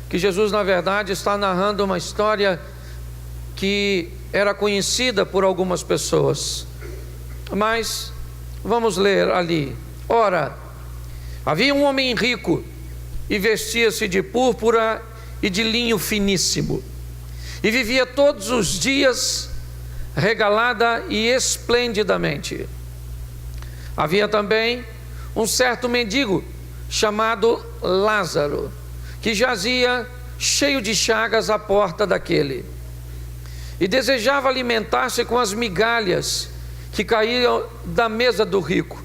que Jesus, na verdade, está narrando uma história que era conhecida por algumas pessoas. Mas vamos ler ali. Ora, havia um homem rico e vestia-se de púrpura e de linho finíssimo, e vivia todos os dias regalada e esplendidamente. Havia também um certo mendigo chamado Lázaro, que jazia cheio de chagas à porta daquele, e desejava alimentar-se com as migalhas que caíam da mesa do rico,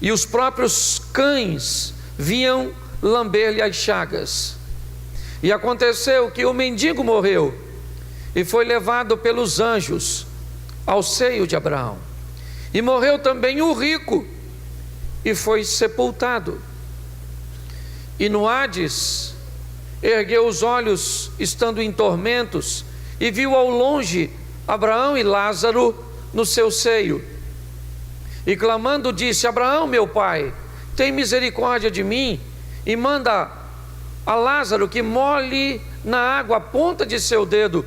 e os próprios cães vinham lamber-lhe as chagas. E aconteceu que o mendigo morreu e foi levado pelos anjos ao seio de Abraão. E morreu também o rico e foi sepultado. E no Hades ergueu os olhos, estando em tormentos, e viu ao longe Abraão e Lázaro no seu seio. E clamando disse: Abraão, meu pai, tem misericórdia de mim, e manda a Lázaro que molhe na água a ponta de seu dedo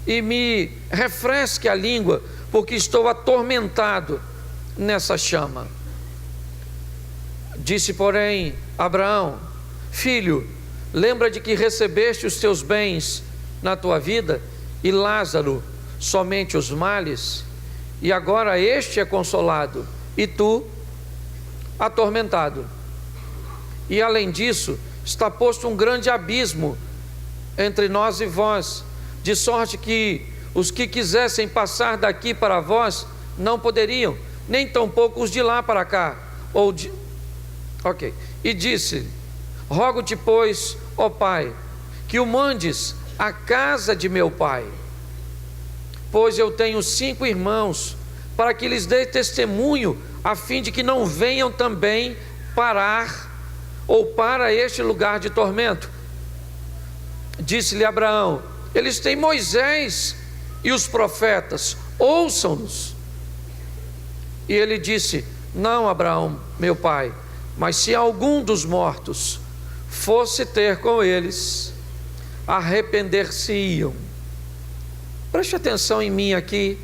e me refresque a língua, porque estou atormentado nessa chama. Disse, porém, Abraão: filho, lembra de que recebeste os teus bens na tua vida, e Lázaro somente os males, e agora este é consolado, e tu atormentado. E além disso, está posto um grande abismo entre nós e vós, de sorte que os que quisessem passar daqui para vós não poderiam, nem tampouco os de lá para cá. E disse: rogo-te, pois, ó pai, que o mandes à casa de meu pai, pois eu tenho 5 irmãos, para que lhes dê testemunho, a fim de que não venham também parar ou para este lugar de tormento. Disse-lhe Abraão: eles têm Moisés e os profetas, ouçam-nos. E ele disse: não, Abraão, meu pai, mas se algum dos mortos fosse ter com eles, arrepender-se-iam. Preste atenção em mim aqui,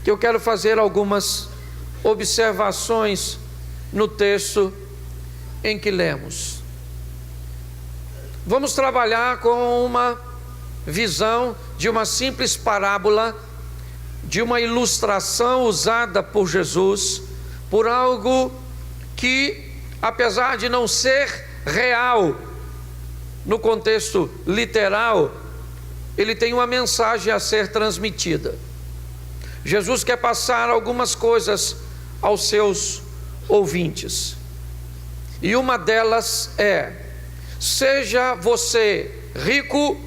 que eu quero fazer algumas observações no texto em que lemos. Vamos trabalhar com uma visão de uma simples parábola, de uma ilustração usada por Jesus, por algo que, apesar de não ser real no contexto literal, ele tem uma mensagem a ser transmitida. Jesus quer passar algumas coisas aos seus ouvintes, e uma delas é: seja você rico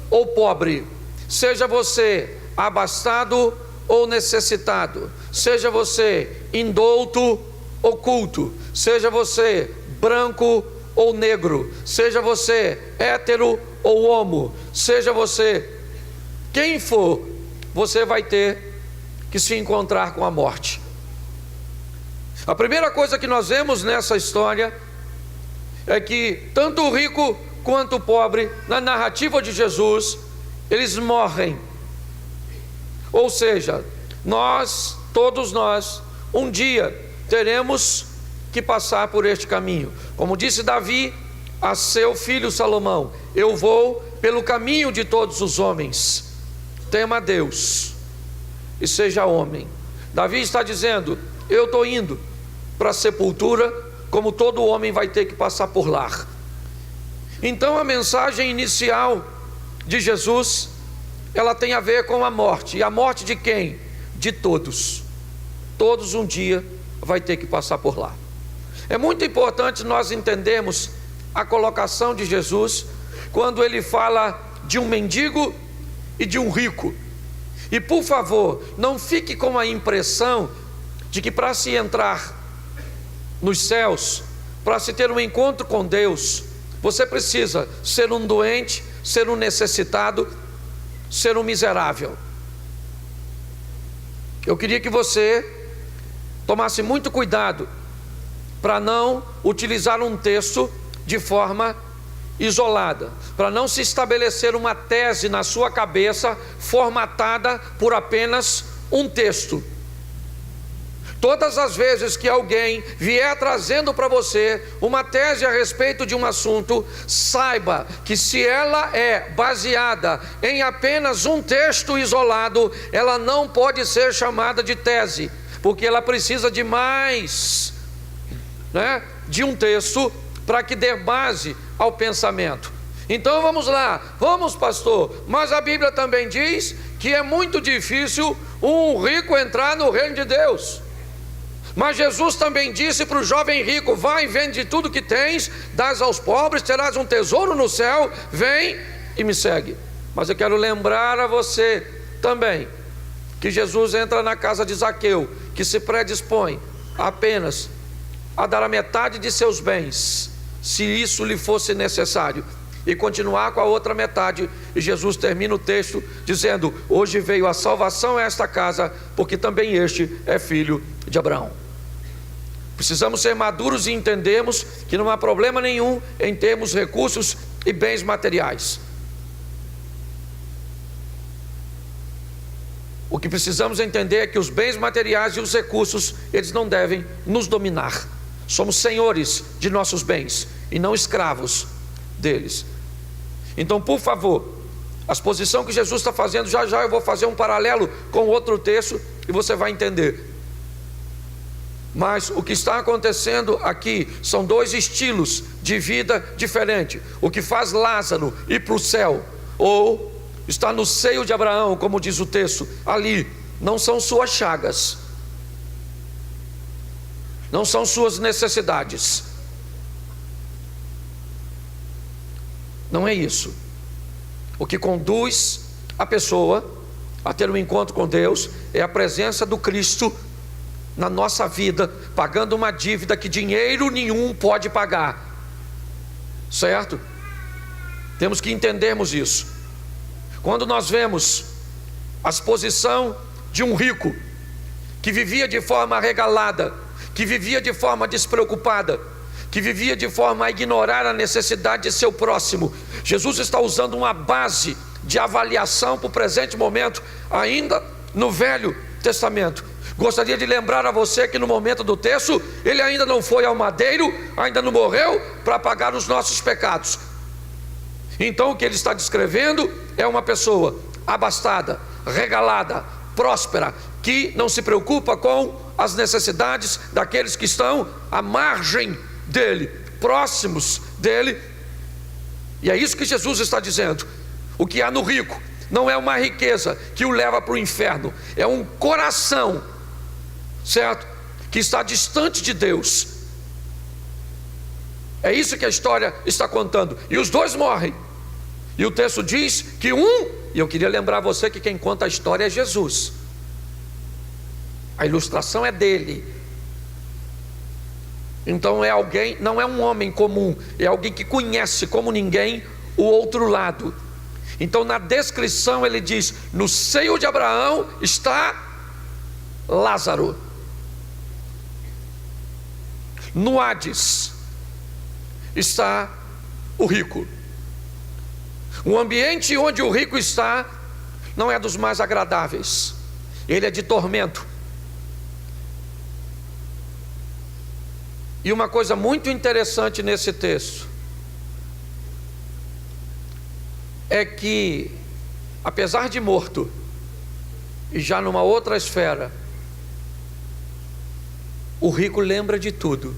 ou pobre, seja você abastado ou necessitado, seja você indouto ou culto, seja você branco ou negro, seja você hétero ou homo, seja você quem for, você vai ter que se encontrar com a morte. A primeira coisa que nós vemos nessa história é que tanto o rico quanto o pobre, na narrativa de Jesus, eles morrem. Ou seja, todos nós, um dia teremos que passar por este caminho. Como disse Davi a seu filho Salomão: eu vou pelo caminho de todos os homens. Tema Deus e seja homem. Davi está dizendo: eu estou indo para a sepultura, como todo homem vai ter que passar por lá. Então a mensagem inicial de Jesus, ela tem a ver com a morte. E a morte de quem? De todos. Todos um dia vai ter que passar por lá. É muito importante nós entendermos a colocação de Jesus quando ele fala de um mendigo e de um rico. E por favor, não fique com a impressão de que para se entrar nos céus, para se ter um encontro com Deus, você precisa ser um doente, ser um necessitado, ser um miserável. Eu queria que você tomasse muito cuidado para não utilizar um texto de forma isolada, para não se estabelecer uma tese na sua cabeça formatada por apenas um texto. Todas as vezes que alguém vier trazendo para você uma tese a respeito de um assunto, saiba que se ela é baseada em apenas um texto isolado, ela não pode ser chamada de tese, porque ela precisa de mais, de um texto para que dê base ao pensamento. Então vamos lá, vamos, pastor, mas a Bíblia também diz que é muito difícil um rico entrar no reino de Deus. Mas Jesus também disse para o jovem rico: vai, vende tudo que tens, dás aos pobres, terás um tesouro no céu, vem e me segue. Mas eu quero lembrar a você também que Jesus entra na casa de Zaqueu, que se predispõe apenas a dar a metade de seus bens, se isso lhe fosse necessário, e continuar com a outra metade. E Jesus termina o texto dizendo: hoje veio a salvação a esta casa, porque também este é filho de Abraão. Precisamos ser maduros e entendermos que não há problema nenhum em termos recursos e bens materiais. O que precisamos entender é que os bens materiais e os recursos, eles não devem nos dominar. Somos senhores de nossos bens e não escravos deles. Então, por favor, a exposição que Jesus está fazendo, já eu vou fazer um paralelo com outro texto e você vai entender. Mas o que está acontecendo aqui são dois estilos de vida diferentes. O que faz Lázaro ir para o céu, ou está no seio de Abraão, como diz o texto ali, não são suas chagas, não são suas necessidades, não é isso. O que conduz a pessoa a ter um encontro com Deus é a presença do Cristo na nossa vida, pagando uma dívida que dinheiro nenhum pode pagar, certo? Temos que entendermos isso. Quando nós vemos a exposição de um rico que vivia de forma regalada, que vivia de forma despreocupada, que vivia de forma a ignorar a necessidade de seu próximo, Jesus está usando uma base de avaliação para o presente momento, ainda no Velho Testamento. Gostaria de lembrar a você que no momento do texto, ele ainda não foi ao madeiro, ainda não morreu para pagar os nossos pecados. Então o que ele está descrevendo é uma pessoa abastada, regalada, próspera, que não se preocupa com as necessidades daqueles que estão à margem dele, próximos dele. E é isso que Jesus está dizendo. O que há no rico não é uma riqueza que o leva para o inferno, é um coração, certo? Que está distante de Deus. É isso que a história está contando. E os dois morrem. E o texto diz que e eu queria lembrar a você que quem conta a história é Jesus. A ilustração é dele. Então é alguém, não é um homem comum, é alguém que conhece como ninguém o outro lado. Então na descrição ele diz: no seio de Abraão está Lázaro. No Hades está o rico. O ambiente onde o rico está não é dos mais agradáveis, ele é de tormento. E uma coisa muito interessante nesse texto é que, apesar de morto e já numa outra esfera, o rico lembra de tudo.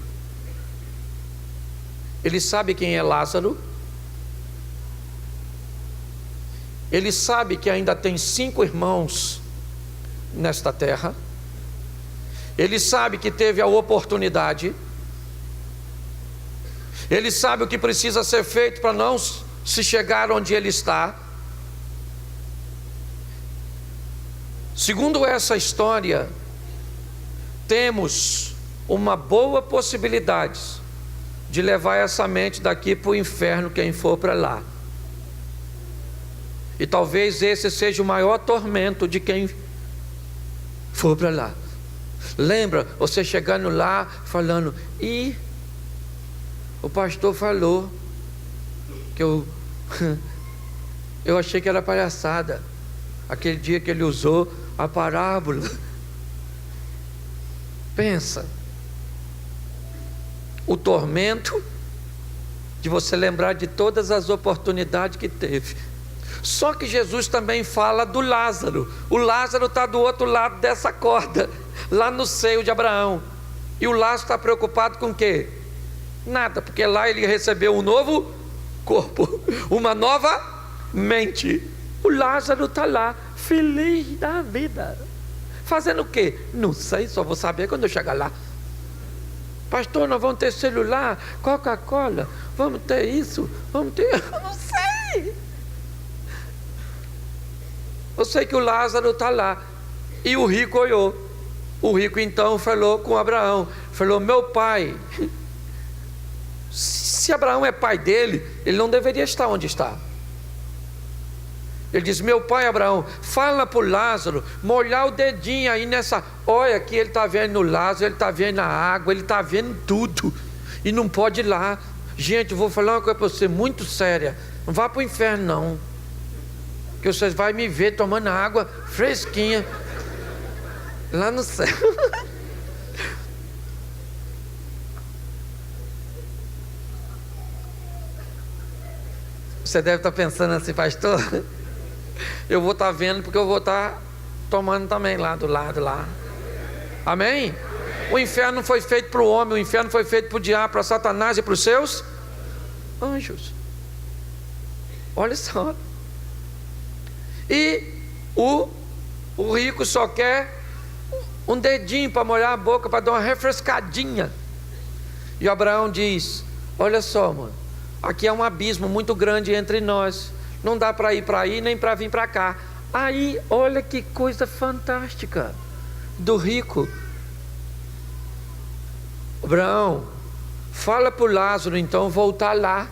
Ele sabe quem é Lázaro, ele sabe que ainda tem 5 irmãos nesta terra, ele sabe que teve a oportunidade, ele sabe o que precisa ser feito para não se chegar onde ele está. Segundo essa história, temos uma boa possibilidade de levar essa mente daqui para o inferno, quem for para lá. E talvez esse seja o maior tormento de quem for para lá. Lembra você chegando lá falando: o pastor falou que eu achei que era palhaçada, aquele dia que ele usou a parábola. Pensa, o tormento de você lembrar de todas as oportunidades que teve. Só que Jesus também fala do Lázaro. O Lázaro está do outro lado dessa corda, lá no seio de Abraão. E o Lázaro está preocupado com o quê? Nada, porque lá ele recebeu um novo corpo, uma nova mente. O Lázaro está lá, feliz da vida. Fazendo o quê? Não sei, só vou saber quando eu chegar lá. Pastor, nós vamos ter celular, Coca-Cola, vamos ter isso, vamos ter... Eu não sei. Eu sei que o Lázaro está lá. E o rico olhou. O rico então falou com Abraão, falou: meu pai, se Abraão é pai dele, ele não deveria estar onde está. Ele diz: meu pai Abraão, fala para o Lázaro molhar o dedinho aí nessa... Olha que ele está vendo o Lázaro, ele está vendo a água, ele está vendo tudo, e não pode ir lá. Gente, eu vou falar uma coisa para você muito séria: não vá para o inferno não, que vocês vão me ver tomando água fresquinha lá no céu. Você deve estar pensando assim: pastor, eu vou estar vendo porque eu vou estar tomando também lá do lado lá. Amém? O inferno não foi feito para o homem, o inferno foi feito para o diabo, para Satanás e para os seus anjos. Olha só. E o rico só quer um dedinho para molhar a boca, para dar uma refrescadinha. E Abraão diz: olha só, mano, aqui é um abismo muito grande entre nós, não dá para ir para aí nem para vir para cá. Aí, olha que coisa fantástica do rico. Abraão, fala para o Lázaro então voltar lá,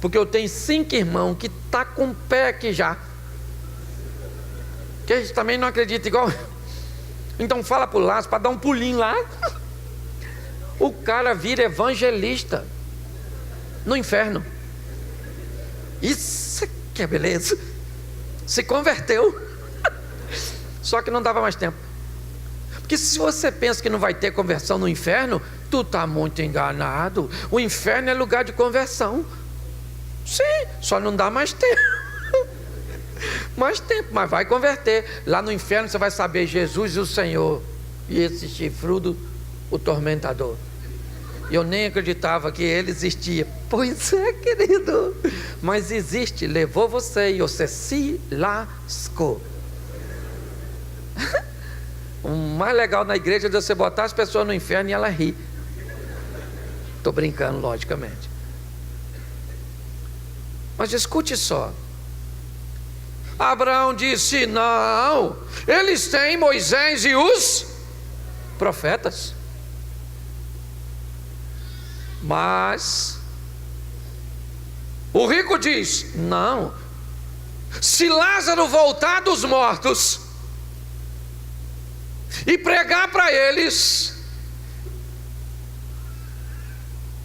porque eu tenho 5 irmãos que está com o pé aqui já, que eles também não acreditam igual. Então fala para o Lázaro para dar um pulinho lá. O cara vira evangelista no inferno. Isso que é beleza. Se converteu. Só que não dava mais tempo. Porque se você pensa que não vai ter conversão no inferno, tu está muito enganado. O inferno é lugar de conversão. Sim, só não dá mais tempo. Mais tempo, mas vai converter. Lá no inferno você vai saber Jesus e o Senhor, e esse chifrudo, o tormentador. Eu nem acreditava que ele existia. Pois é, querido, mas existe. Levou você e você se lascou. O mais legal na igreja é você botar as pessoas no inferno e ela ri. Estou brincando, logicamente. Mas escute só. Abraão disse: não, eles têm Moisés e os profetas. Mas o rico diz: não, se Lázaro voltar dos mortos e pregar para eles,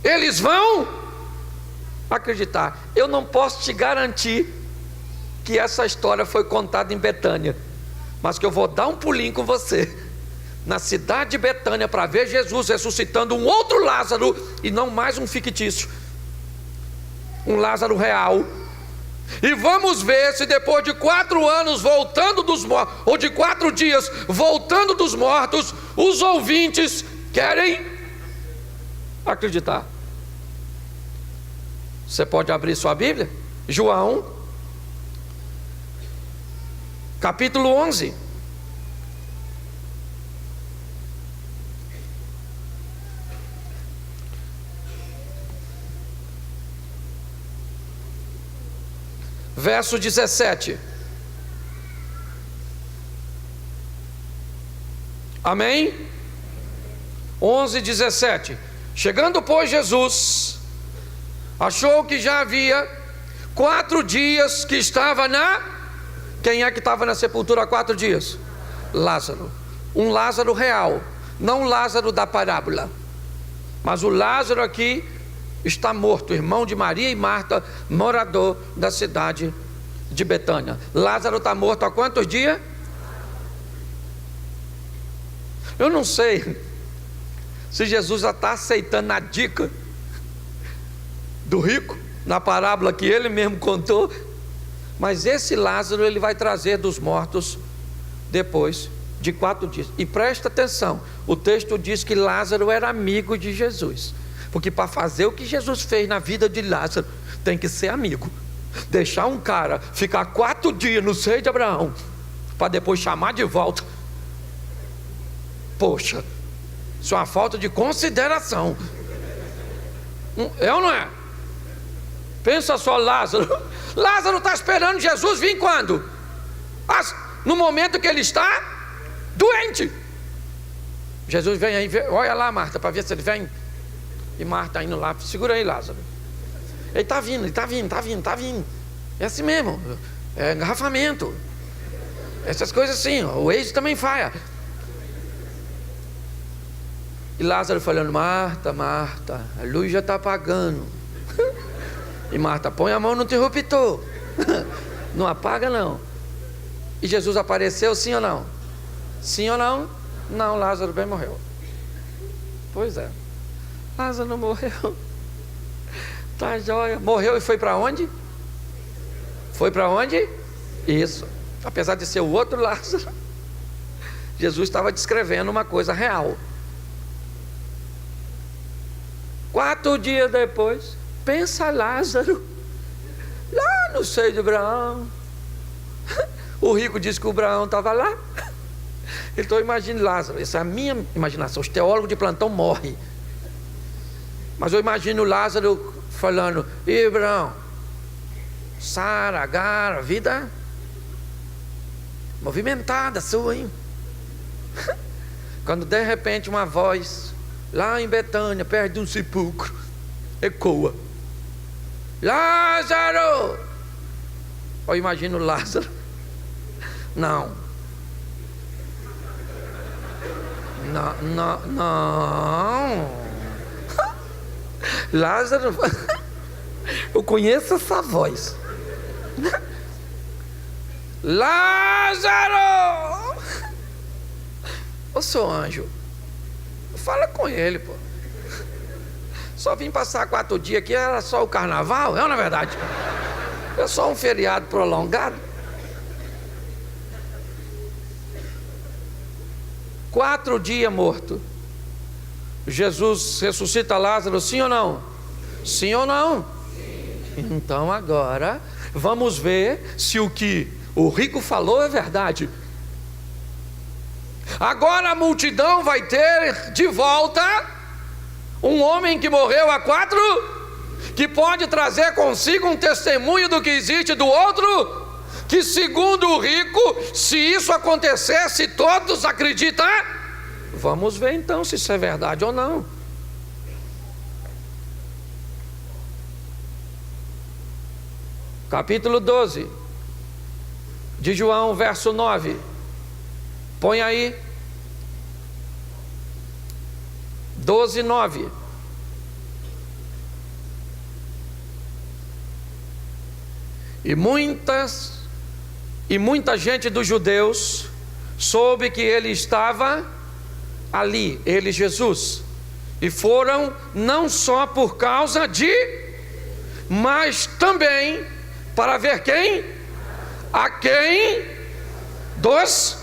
eles vão acreditar. Eu não posso te garantir que essa história foi contada em Betânia, mas que eu vou dar um pulinho com você na cidade de Betânia para ver Jesus ressuscitando um outro Lázaro, e não mais um fictício, um Lázaro real. E vamos ver se depois de 4 anos voltando dos mortos, ou de 4 dias voltando dos mortos, os ouvintes querem acreditar. Você pode abrir sua Bíblia, João capítulo 11. Verso 17. Amém? 11, 17. Chegando, pois, Jesus achou que já havia 4 dias que estava na... Quem é que estava na sepultura há 4 dias? Lázaro. Um Lázaro real, não Lázaro da parábola, mas o Lázaro aqui está morto, irmão de Maria e Marta, morador da cidade de Betânia. Lázaro está morto há quantos dias? Eu não sei se Jesus já está aceitando a dica do rico, na parábola que ele mesmo contou, mas esse Lázaro ele vai trazer dos mortos depois de 4 dias. E presta atenção, o texto diz que Lázaro era amigo de Jesus, porque para fazer o que Jesus fez na vida de Lázaro, tem que ser amigo. Deixar um cara ficar 4 dias no seio de Abraão, para depois chamar de volta, poxa, isso é uma falta de consideração. É ou não é? Pensa só, Lázaro está esperando Jesus vir quando? No momento que ele está doente. Jesus vem aí, olha lá, Marta, para ver se ele vem. E Marta indo lá, segura aí, Lázaro. Ele está vindo. É assim mesmo, é engarrafamento, essas coisas assim, o ex também falha. E Lázaro falando: Marta, a luz já está apagando. E Marta: põe a mão no interruptor. Não apaga não. E Jesus apareceu, sim ou não? Sim ou não? Não, Lázaro bem morreu. Pois é, Lázaro não morreu. Tá jóia. Morreu e foi para onde? Foi para onde? Isso. Apesar de ser o outro Lázaro, Jesus estava descrevendo uma coisa real. 4 dias depois, pensa Lázaro, lá no seio de Abraão. O rico disse que o Abraão estava lá. Então imagine Lázaro, essa é a minha imaginação. Os teólogos de plantão morrem, mas eu imagino Lázaro falando: e Abraão, Sara, Agar, a vida movimentada sua, hein? Quando de repente uma voz lá em Betânia, perto de um sepulcro, ecoa: Lázaro! Eu imagino Lázaro: não, Lázaro, eu conheço essa voz. Lázaro! Ô seu anjo, fala com ele, pô. Só vim passar 4 dias aqui, era só o carnaval? É, na verdade, é só um feriado prolongado. 4 dias morto. Jesus ressuscita Lázaro, sim ou não? Sim ou não? Sim. Então agora vamos ver se o que o rico falou é verdade. Agora a multidão vai ter de volta um homem que morreu há 4, que pode trazer consigo um testemunho do que existe do outro, que segundo o rico, se isso acontecesse, todos acreditam. Vamos ver então se isso é verdade ou não. Capítulo 12 de João, verso 9. Põe aí. 12, 9. E muita gente dos judeus soube que ele estava ali, ele, Jesus, e foram não só por causa de, mas também para ver quem? A quem? Dos.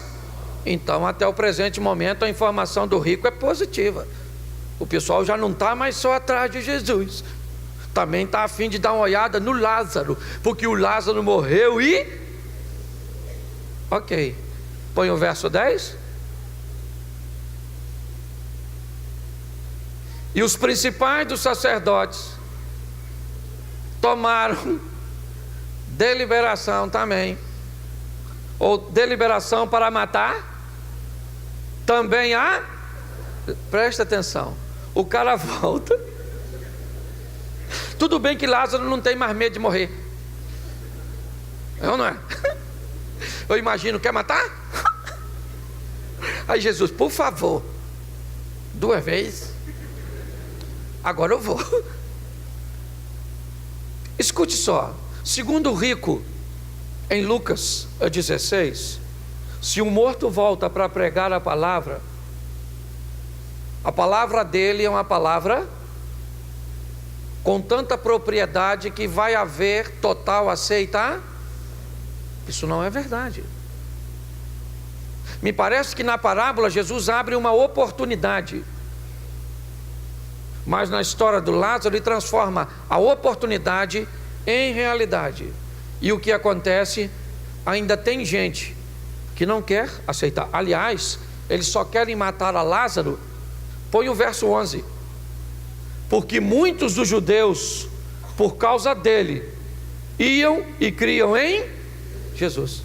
Então até o presente momento a informação do rico é positiva. O pessoal já não está mais só atrás de Jesus, também está a fim de dar uma olhada no Lázaro, porque o Lázaro morreu e... Ok, põe o verso 10. E os principais dos sacerdotes tomaram deliberação também, ou deliberação para matar também a... Presta atenção, o cara volta. Tudo bem que Lázaro não tem mais medo de morrer, é ou não é? Eu imagino, quer matar? Aí Jesus, por favor, 2 vezes, agora eu vou. Escute só, segundo o rico, em Lucas 16, se um morto volta para pregar a palavra dele é uma palavra com tanta propriedade que vai haver total aceitar. Isso não é verdade. Me parece que na parábola Jesus abre uma oportunidade, mas na história do Lázaro ele transforma a oportunidade em realidade. E o que acontece? Ainda tem gente que não quer aceitar. Aliás, eles só querem matar a Lázaro. Põe o verso 11. Porque muitos dos judeus, por causa dele, iam e criam em Jesus.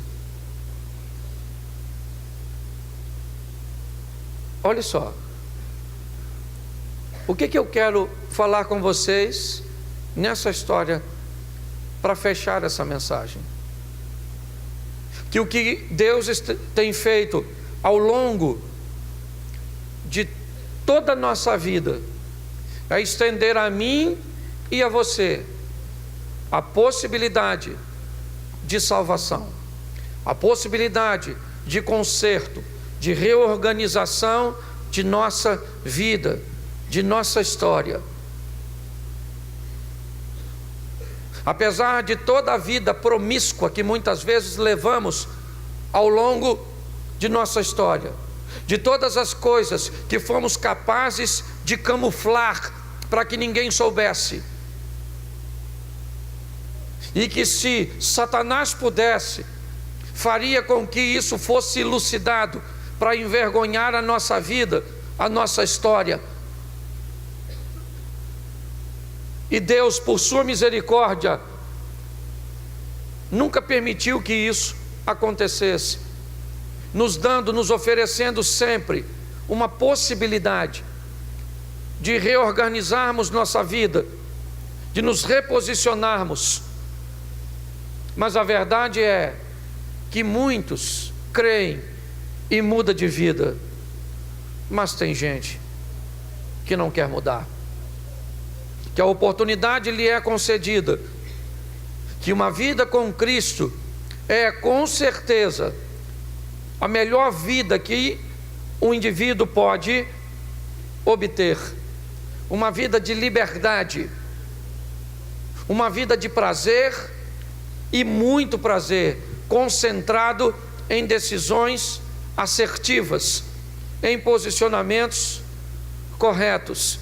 Olha só, o que eu quero falar com vocês nessa história para fechar essa mensagem? Que o que Deus tem feito ao longo de toda a nossa vida é estender a mim e a você a possibilidade de salvação, a possibilidade de conserto, de reorganização de nossa vida, de nossa história. Apesar de toda a vida promíscua que muitas vezes levamos ao longo de nossa história, de todas as coisas que fomos capazes de camuflar para que ninguém soubesse, e que se Satanás pudesse, faria com que isso fosse elucidado para envergonhar a nossa vida, a nossa história. E Deus, por sua misericórdia, nunca permitiu que isso acontecesse, nos oferecendo sempre uma possibilidade de reorganizarmos nossa vida, de nos reposicionarmos. Mas a verdade é que muitos creem e mudam de vida, mas tem gente que não quer mudar, que a oportunidade lhe é concedida, que uma vida com Cristo é com certeza a melhor vida que um indivíduo pode obter, uma vida de liberdade, uma vida de prazer e muito prazer, concentrado em decisões assertivas, em posicionamentos corretos.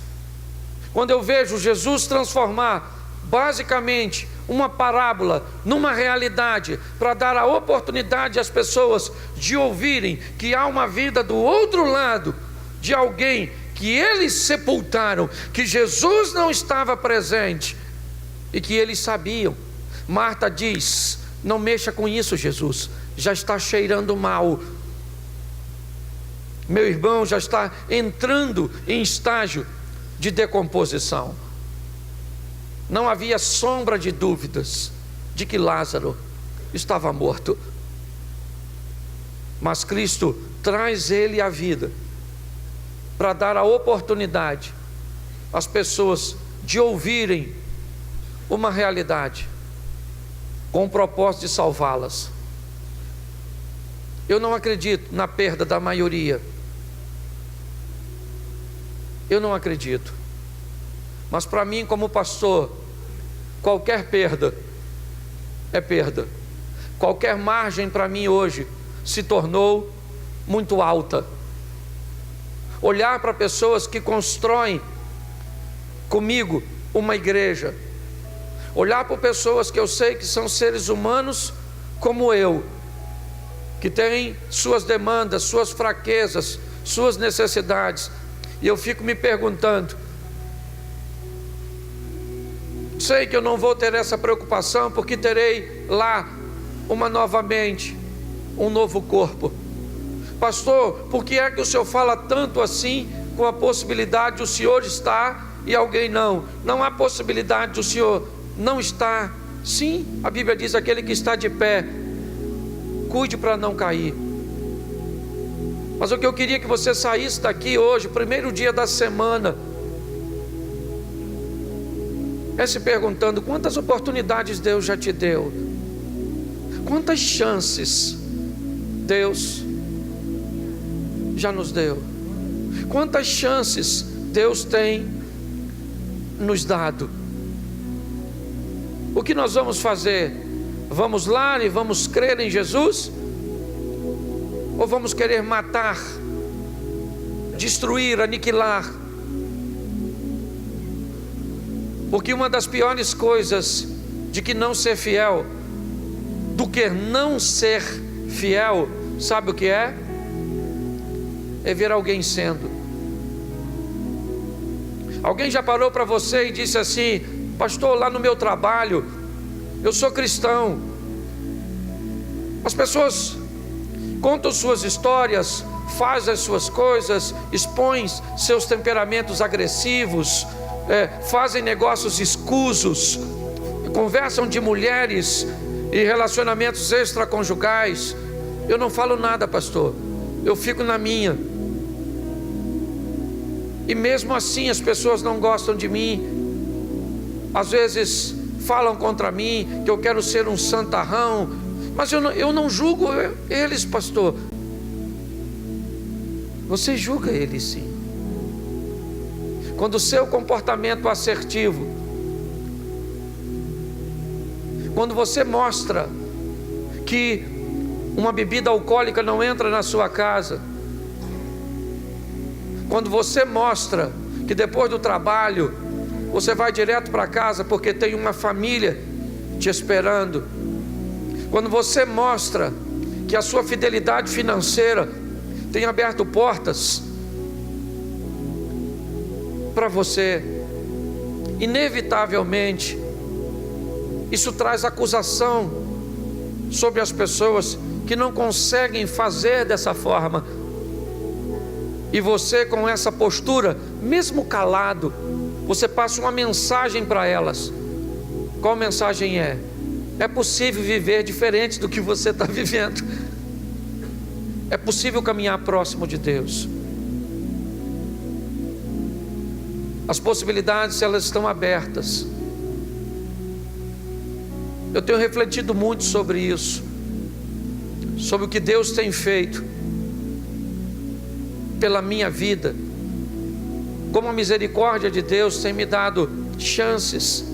Quando eu vejo Jesus transformar basicamente uma parábola numa realidade, para dar a oportunidade às pessoas de ouvirem que há uma vida do outro lado, de alguém que eles sepultaram, que Jesus não estava presente e que eles sabiam. Marta diz: não mexa com isso, Jesus, já está cheirando mal, meu irmão já está entrando em estágio de decomposição. Não havia sombra de dúvidas de que Lázaro estava morto, mas Cristo traz ele à vida para dar a oportunidade às pessoas de ouvirem uma realidade com o propósito de salvá-las. Eu não acredito na perda da maioria, eu não acredito. Mas para mim, como pastor, qualquer perda é perda. Qualquer margem para mim hoje se tornou muito alta. Olhar para pessoas que constroem comigo uma igreja, olhar para pessoas que eu sei que são seres humanos como eu, que têm suas demandas, suas fraquezas, suas necessidades, e eu fico me perguntando: sei que eu não vou ter essa preocupação, porque terei lá uma nova mente, um novo corpo. Pastor, por que é que o senhor fala tanto assim, com a possibilidade de o senhor estar e alguém não? Não há possibilidade de o senhor não estar. Sim, a Bíblia diz: aquele que está de pé, cuide para não cair. Mas o que eu queria que você saísse daqui hoje, primeiro dia da semana, é se perguntando: quantas oportunidades Deus já te deu? Quantas chances Deus já nos deu? Quantas chances Deus tem nos dado? O que nós vamos fazer? Vamos lá e vamos crer em Jesus? Ou vamos querer matar, destruir, aniquilar? Porque uma das piores coisas de que não ser fiel, do que não ser fiel, sabe o que é? É ver alguém sendo. Alguém já parou para você e disse assim: pastor, lá no meu trabalho, eu sou cristão. As pessoas contam suas histórias, fazem as suas coisas, expõem seus temperamentos agressivos, fazem negócios escusos, conversam de mulheres e relacionamentos extraconjugais. Eu não falo nada, pastor, eu fico na minha. E mesmo assim as pessoas não gostam de mim. Às vezes falam contra mim, que eu quero ser um santarrão. Mas eu não julgo eles, pastor. Você julga eles sim. Quando o seu comportamento assertivo, quando você mostra que uma bebida alcoólica não entra na sua casa, quando você mostra que depois do trabalho você vai direto para casa porque tem uma família te esperando, quando você mostra que a sua fidelidade financeira tem aberto portas para você, inevitavelmente isso traz acusação sobre as pessoas que não conseguem fazer dessa forma. E você, com essa postura, mesmo calado, você passa uma mensagem para elas. Qual mensagem é? É possível viver diferente do que você está vivendo. É possível caminhar próximo de Deus. As possibilidades, elas estão abertas. Eu tenho refletido muito sobre isso, sobre o que Deus tem feito pela minha vida, como a misericórdia de Deus tem me dado chances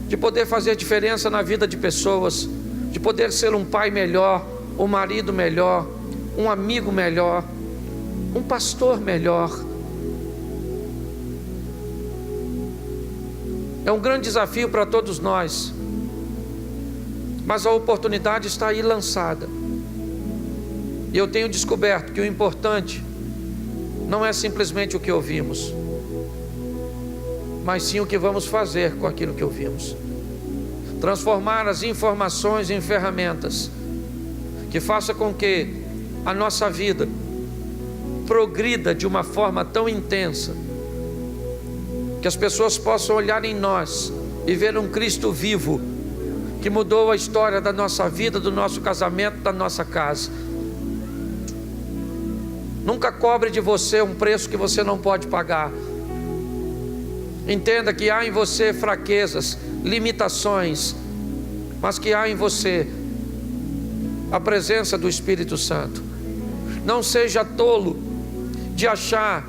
de poder fazer diferença na vida de pessoas, de poder ser um pai melhor, um marido melhor, um amigo melhor, um pastor melhor. É um grande desafio para todos nós, mas a oportunidade está aí lançada. E eu tenho descoberto que o importante não é simplesmente o que ouvimos, mas sim o que vamos fazer com aquilo que ouvimos. Transformar as informações em ferramentas que faça com que a nossa vida progrida de uma forma tão intensa que as pessoas possam olhar em nós e ver um Cristo vivo que mudou a história da nossa vida, do nosso casamento, da nossa casa. Nunca cobre de você um preço que você não pode pagar. Entenda que há em você fraquezas, limitações, mas que há em você a presença do Espírito Santo. Não seja tolo de achar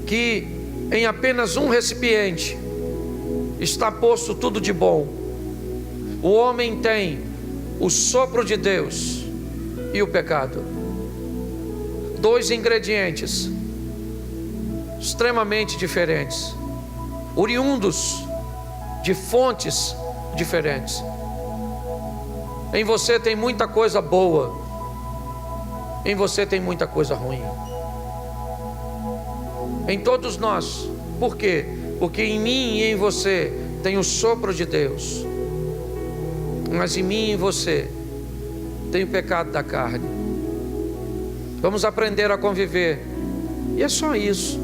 que em apenas um recipiente está posto tudo de bom. O homem tem o sopro de Deus e o pecado. Dois ingredientes extremamente diferentes, oriundos de fontes diferentes. Em você tem muita coisa boa, em você tem muita coisa ruim. Em todos nós. Por quê? Porque em mim e em você tem o sopro de Deus, mas em mim e em você tem o pecado da carne. Vamos aprender a conviver, e é só isso.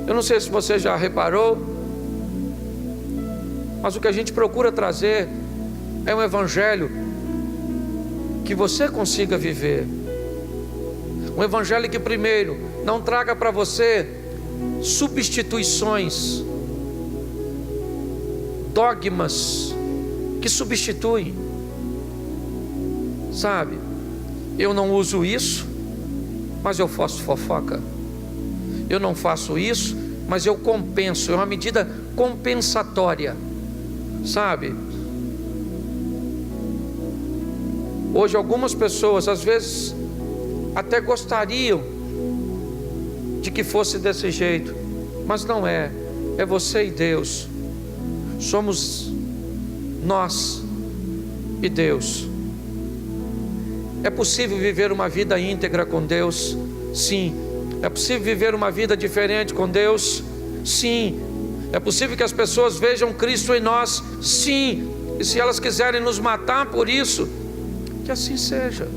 Eu não sei se você já reparou, mas o que a gente procura trazer é um evangelho que você consiga viver. Um evangelho que primeiro não traga para você substituições, dogmas que substituem, sabe? Eu não uso isso, mas eu faço fofoca. Eu não faço isso, mas eu compenso. É uma medida compensatória, sabe? Hoje algumas pessoas às vezes até gostariam de que fosse desse jeito, mas não é. É você e Deus. Somos nós e Deus. É possível viver uma vida íntegra com Deus? Sim. É possível viver uma vida diferente com Deus? Sim. É possível que as pessoas vejam Cristo em nós? Sim. E se elas quiserem nos matar por isso, que assim seja.